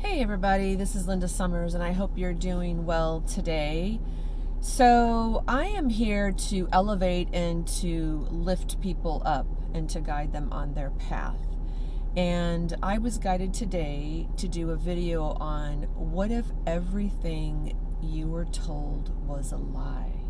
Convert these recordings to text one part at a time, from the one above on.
Hey everybody, this is Linda Summers and I hope you're doing well today. So I am here to elevate and to lift people up and to guide them on their path. And I was guided today to do a video on what if everything you were told was a lie?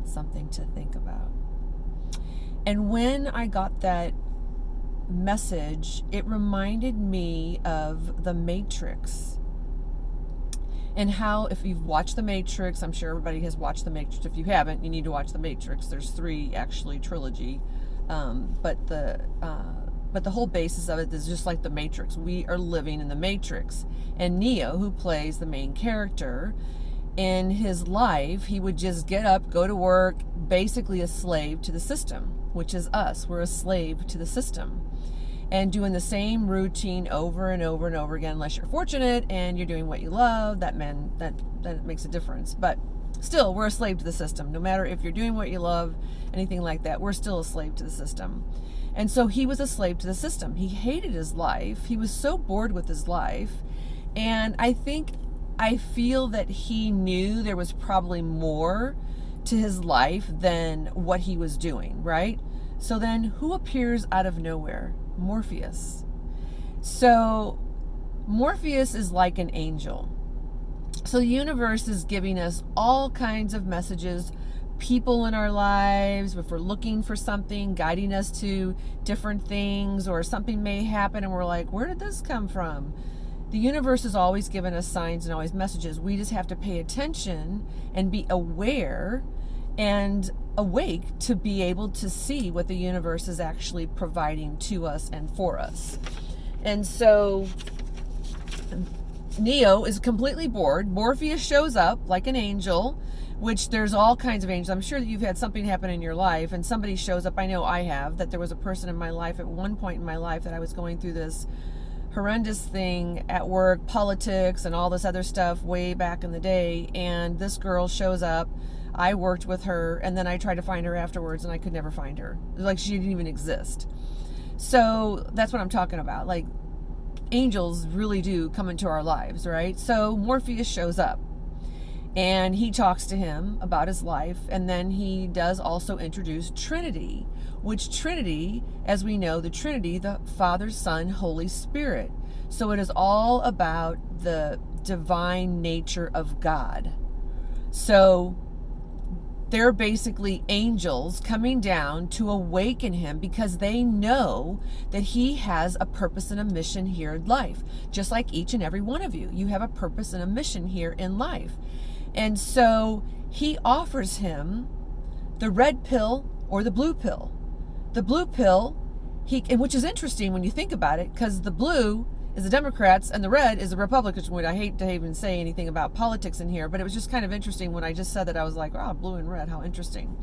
Something to think about. And when I got that message, it reminded me of the Matrix and how, if you've watched the Matrix, I'm sure everybody has watched the Matrix. If you haven't, you need to watch the Matrix. There's 3 actually, trilogy, but the whole basis of it is just like the Matrix. We are living in the Matrix, and Neo, who plays the main character, in his life, he would just get up, go to work, basically a slave to the system, which is us. We're a slave to the system and doing the same routine over and over and over again, unless you're fortunate and you're doing what you love. That makes a difference. But still, we're a slave to the system. No matter if you're doing what you love, anything like that, we're still a slave to the system. And so he was a slave to the system. He hated his life. He was so bored with his life. And I feel that he knew there was probably more to his life than what he was doing, right? So then who appears out of nowhere? Morpheus. So Morpheus is like an angel. So the universe is giving us all kinds of messages, people in our lives, if we're looking for something, guiding us to different things, or something may happen and we're like, where did this come from? The universe is always giving us signs and always messages. We just have to pay attention and be aware and awake to be able to see what the universe is actually providing to us and for us. And so Neo is completely bored. Morpheus shows up like an angel, which there's all kinds of angels. I'm sure that you've had something happen in your life and somebody shows up. I know I have, that there was a person in my life at one point in my life that I was going through this horrendous thing at work, politics and all this other stuff way back in the day, and this girl shows up. I worked with her, and then I tried to find her afterwards, and I could never find her. Like, she didn't even exist. So that's what I'm talking about. Like, angels really do come into our lives, right? So Morpheus shows up, and he talks to him about his life, and then he does also introduce Trinity, which Trinity, as we know, the Trinity, the Father, Son, Holy Spirit. So it is all about the divine nature of God. So they're basically angels coming down to awaken him because they know that he has a purpose and a mission here in life. Just like each and every one of you. You have a purpose and a mission here in life. And so he offers him the red pill or the blue pill. The blue pill, which is interesting when you think about it, because the blue is the Democrats and the red is the Republicans. I hate to even say anything about politics in here, but it was just kind of interesting when I just said that. I was like, wow, blue and red, how interesting.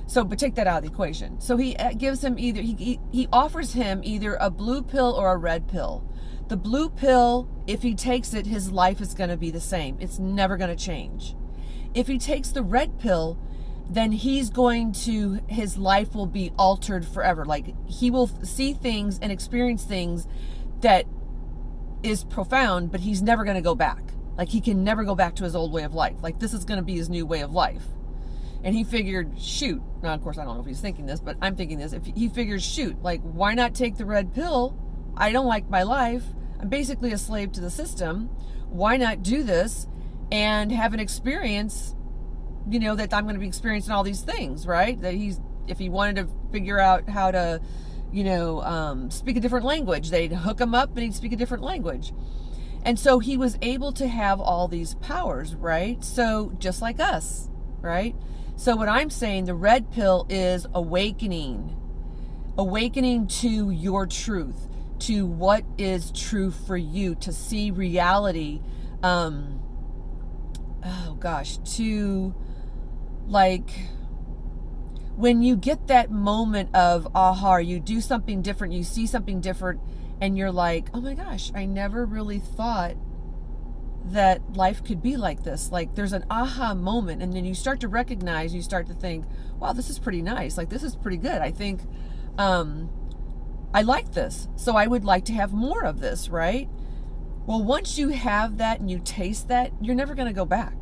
So, but take that out of the equation. So he gives him he offers him either a blue pill or a red pill. The blue pill, if he takes it, his life is going to be the same. It's never going to change. If he takes the red pill, then his life will be altered forever. Like, he will see things and experience things that is profound, but he's never going to go back. Like, he can never go back to his old way of life. Like, this is going to be his new way of life. And he figured, shoot, now of course I don't know if he's thinking this, but I'm thinking this. If he figures, shoot, like, why not take the red pill? I don't like my life. I'm basically a slave to the system. Why not do this and have an experience, that I'm going to be experiencing all these things, right? That if he wanted to figure out how to, speak a different language, they'd hook him up and he'd speak a different language. And so he was able to have all these powers, right? So just like us, right? So what I'm saying, the red pill is awakening to your truth, to what is true for you, to see reality, to, like, when you get that moment of aha, you do something different, you see something different, and you're like, oh my gosh, I never really thought that life could be like this. Like, there's an aha moment, and then you start to recognize, you start to think, wow, this is pretty nice. Like, this is pretty good. I think I like this, so I would like to have more of this, right? Well, once you have that and you taste that, you're never going to go back.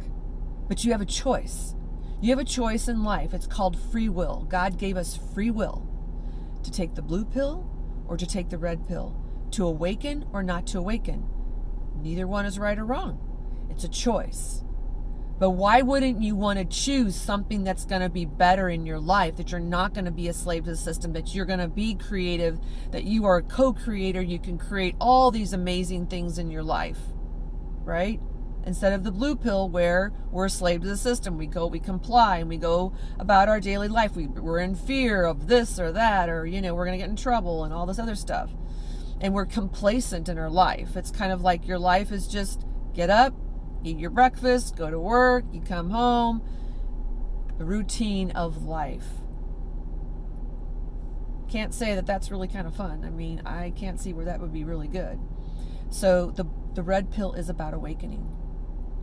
But you have a choice. You have a choice in life. It's called free will. God gave us free will to take the blue pill or to take the red pill, to awaken or not to awaken. Neither one is right or wrong. It's a choice. But why wouldn't you want to choose something that's going to be better in your life, that you're not going to be a slave to the system, that you're going to be creative, that you are a co-creator, you can create all these amazing things in your life, right? Instead of the blue pill where we're a slave to the system. We comply, and we go about our daily life. We're in fear of this or that, or, we're going to get in trouble and all this other stuff. And we're complacent in our life. It's kind of like your life is just get up, eat your breakfast, go to work, you come home. The routine of life. Can't say that that's really kind of fun. I mean, I can't see where that would be really good. So the red pill is about awakening.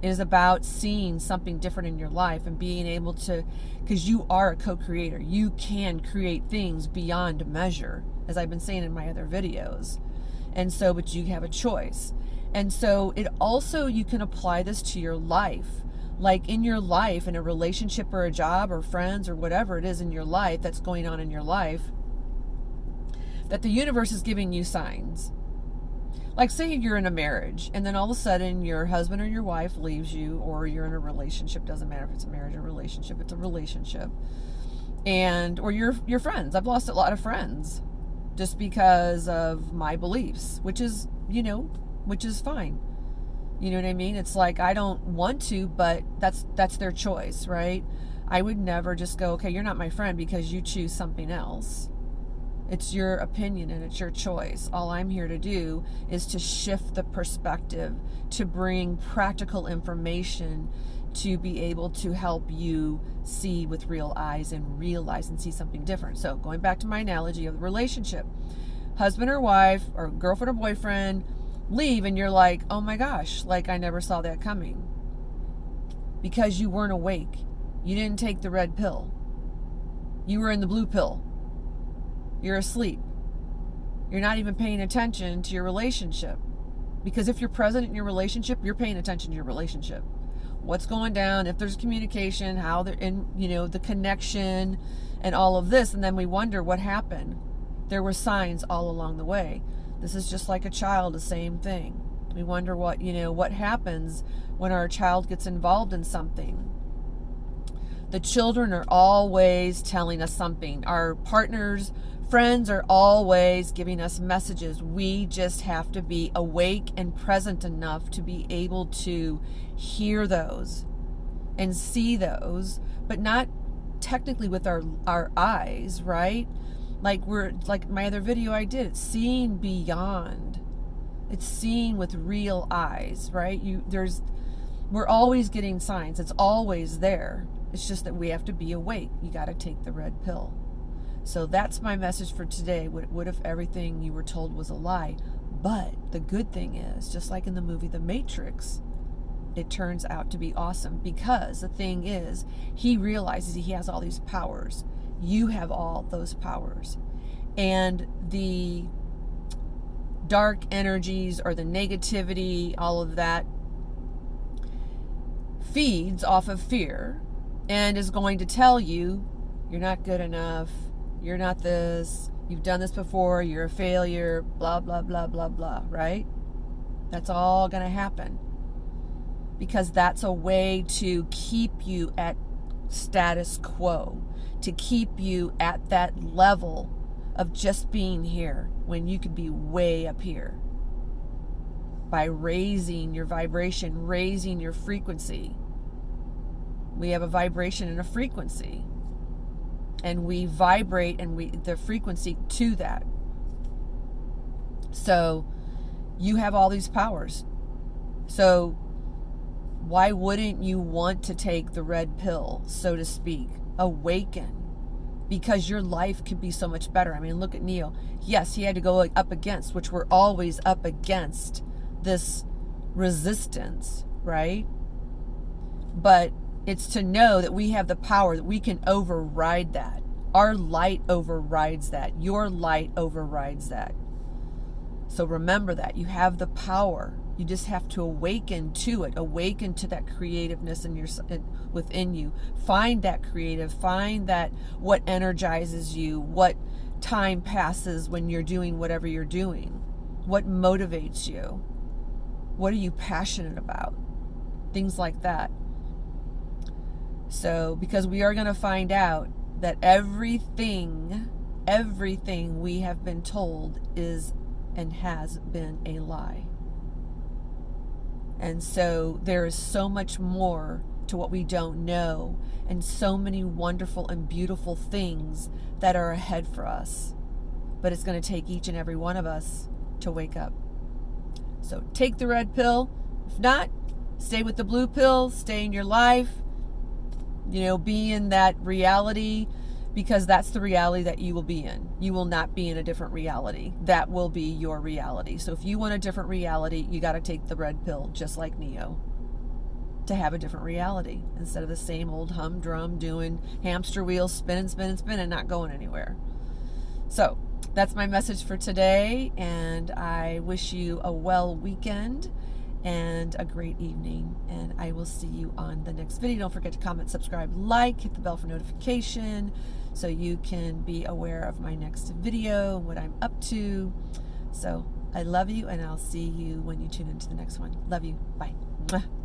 It is about seeing something different in your life and being able to, because you are a co-creator. You can create things beyond measure, as I've been saying in my other videos. And so, but you have a choice. And so it also, you can apply this to your life. Like in your life, in a relationship or a job or friends or whatever it is in your life that's going on in your life, that the universe is giving you signs. Like say you're in a marriage and then all of a sudden your husband or your wife leaves you, or you're in a relationship, doesn't matter if it's a marriage or relationship, it's a relationship. Or your friends. I've lost a lot of friends just because of my beliefs, which is fine. You know what I mean? It's like, I don't want to, but that's their choice, right? I would never just go, okay, you're not my friend because you choose something else. It's your opinion and it's your choice. All I'm here to do is to shift the perspective, to bring practical information, to be able to help you see with real eyes and realize and see something different. So going back to my analogy of the relationship, husband or wife or girlfriend or boyfriend leave and you're like, oh my gosh, like I never saw that coming. Because you weren't awake. You didn't take the red pill. You were in the blue pill. You're asleep. You're not even paying attention to your relationship. Because if you're present in your relationship, you're paying attention to your relationship. What's going down, if there's communication, how they're in, the connection and all of this. And then we wonder what happened. There were signs all along the way. This is just like a child, the same thing. We wonder what happens when our child gets involved in something. The children are always telling us something. Our partners, friends are always giving us messages. We just have to be awake and present enough to be able to hear those and see those, but not technically with our eyes, right? Like my other video I did, it's seeing beyond. It's seeing with real eyes, right? We're always getting signs. It's always there. It's just that we have to be awake. You got to take the red pill. So that's my message for today. What if everything you were told was a lie? But the good thing is, just like in the movie The Matrix, it turns out to be awesome, because the thing is, he realizes he has all these powers. You have all those powers. And the dark energies or the negativity, all of that, feeds off of fear and is going to tell you, you're not good enough, you're not this, you've done this before, you're a failure, blah, blah, blah, blah, blah, right? That's all going to happen. Because that's a way to keep you at status quo, to keep you at that level of just being here when you could be way up here. By raising your vibration, raising your frequency. We have a vibration and a frequency. And we vibrate the frequency to that. So you have all these powers. So why wouldn't you want to take the red pill, so to speak? Awaken. Because your life could be so much better. I mean, look at Neo. Yes, he had to go up against, which we're always up against, this resistance, right? But it's to know that we have the power, that we can override that. Our light overrides that. Your light overrides that. So remember that. You have the power. You just have to awaken to it, awaken to that creativeness within you. Find that creative, find that what energizes you, what time passes when you're doing whatever you're doing, what motivates you, what are you passionate about, things like that. So, because we are going to find out that everything we have been told is and has been a lie. And so there is so much more to what we don't know, and so many wonderful and beautiful things that are ahead for us. But it's going to take each and every one of us to wake up. So take the red pill. If not, stay with the blue pill, stay in your life, be in that reality, because that's the reality that you will be in. You will not be in a different reality. That will be your reality. So if you want a different reality, you got to take the red pill, just like Neo, to have a different reality instead of the same old humdrum doing hamster wheels, spinning, not going anywhere. So that's my message for today, and I wish you a well weekend and a great evening, and I will see you on the next video. Don't forget to comment, subscribe, like, hit the bell for notification so you can be aware of my next video and what I'm up to. So I love you, and I'll see you when you tune into the next one. Love you. Bye. Muah.